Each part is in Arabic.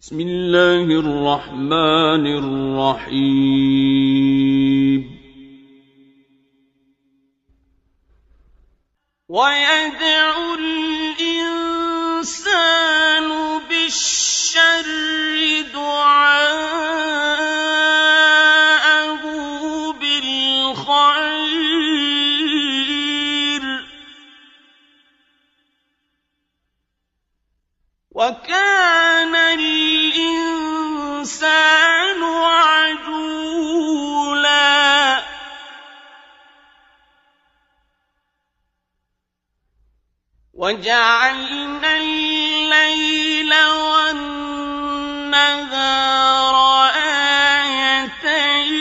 بسم الله الرحمن الرحيم ويدعو الإنسان بالشر دعاءه بالخير وكان الإنسان عجولا وجعلنا الليل والنهار آيتين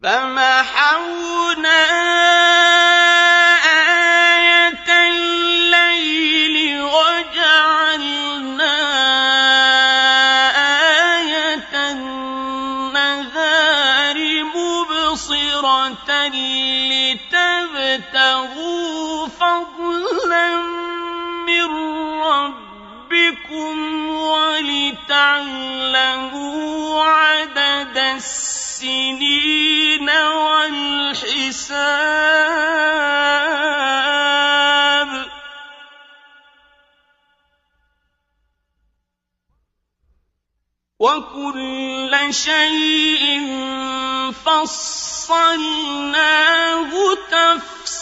فمحونا آية الليل وجعلنا آية النهار مبصرة لتبتغوا فضلا من ربكم ولتعلموا عدد السنين والحساب وكل شيء فصلناه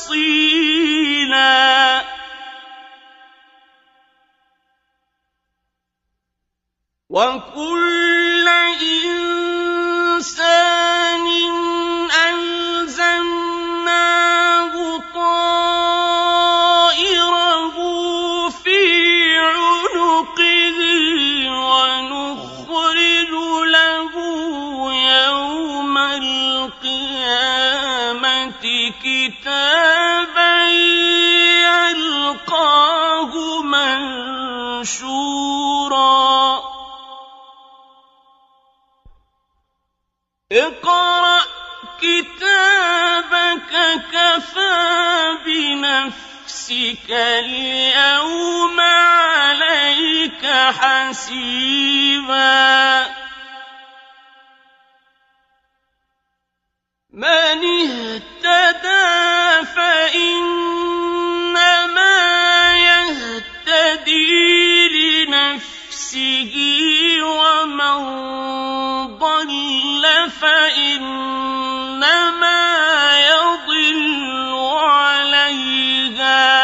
تفصيلا وكل إنسان ألزمناه طائره في عنقه ونخرج له يوم القيامة كتابا يلقاه منشورا اقرأ كتابك كفى بنفسك اليوم عليك حسيبا من اهتدى فإنما يهتدي لنفسه ومن ضل فإنما يضل عليها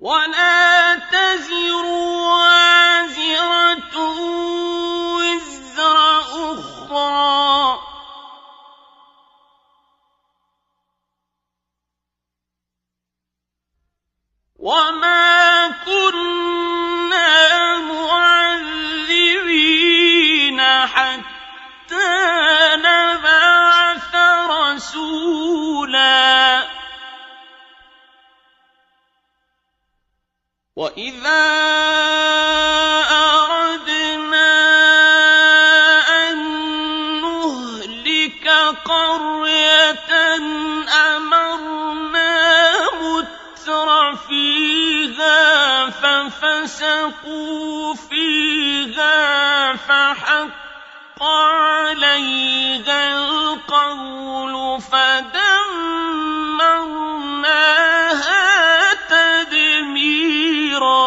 ولا تزر وازرة وزر أخرى وما كنا معذبين حتى نبعث رسولا وإذا أردنا أن نهلك قرية أمرنا متر فيها ففسقوا فيها فحق عليها القول فدمرناها تدميرا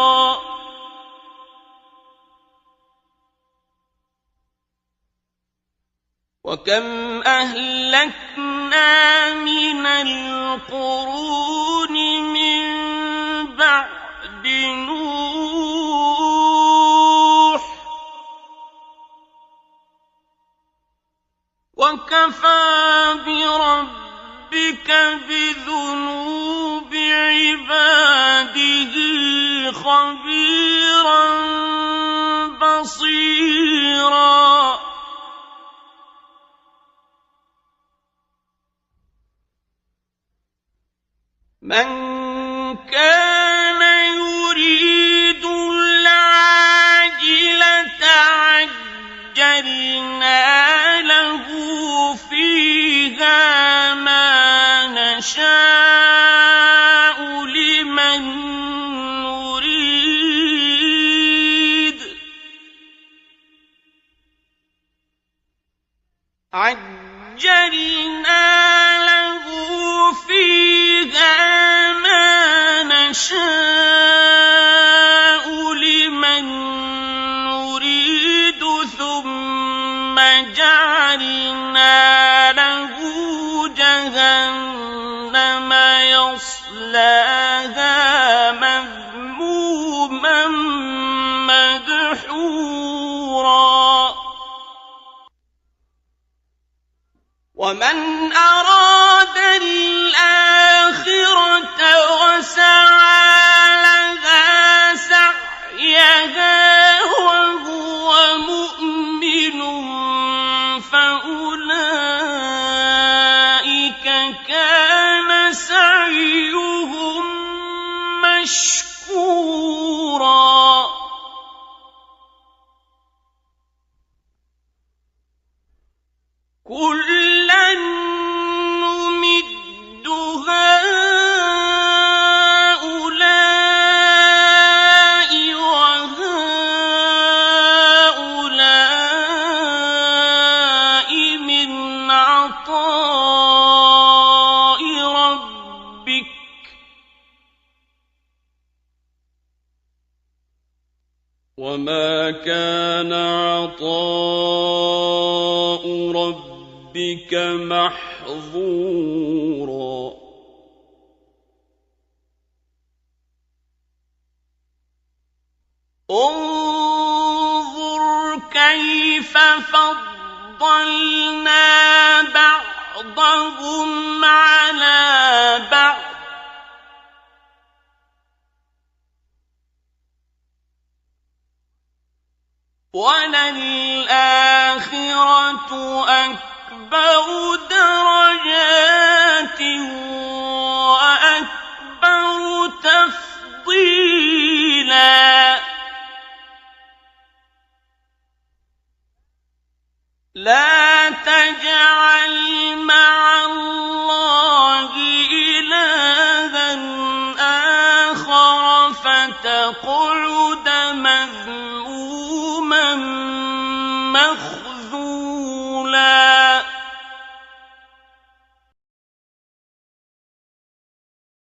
وكم أهلكنا من القرون من بعد نوح وكفى بربك بذنوب عباده خبيرا بصيرا من كان يريد العاجلة عجلنا له فيها ما نشاء عَجَّلْنَا لَهُ فِيهَا مَا نَشَاءُ لِمَن نُّرِيدُ ثُمَّ جَعَلْنَا لَهُ جَهَنَّمَ يَصْلَاهَا مَذْمُومًا مَّدْحُورًا وَمَنْ أَرَادَ الْآخِرَةَ وَسَعَىٰ لَهَا سَعْيَهَا وَهُوَ مُؤْمِنٌ فَأُولَٰئِكَ كَانَ سَعْيُهُم مَّشْكُورًا كُلًّا نُّمِدُّ هَٰؤُلَاءِ وَهَٰؤُلَاءِ مِنْ عَطَاءِ رَبِّكَ ۚ وَمَا كَانَ عَطَاءُ رَبِّكَ مَحْظُورًا انظُرْ كَيْفَ فَضَّلْنَا بَعْضَهُمْ عَلَىٰ بَعْضٍ ۚ وَلَلْآخِرَةُ أَكْبَرُ دَرَجَاتٍ وَأَكْبَرُ تَفْضِيلًا لَا تَجْعَلْ مَعَ اللَّهِ إِلَٰهًا آخَرَ فَتَقْعُدَ مَذْمُومًا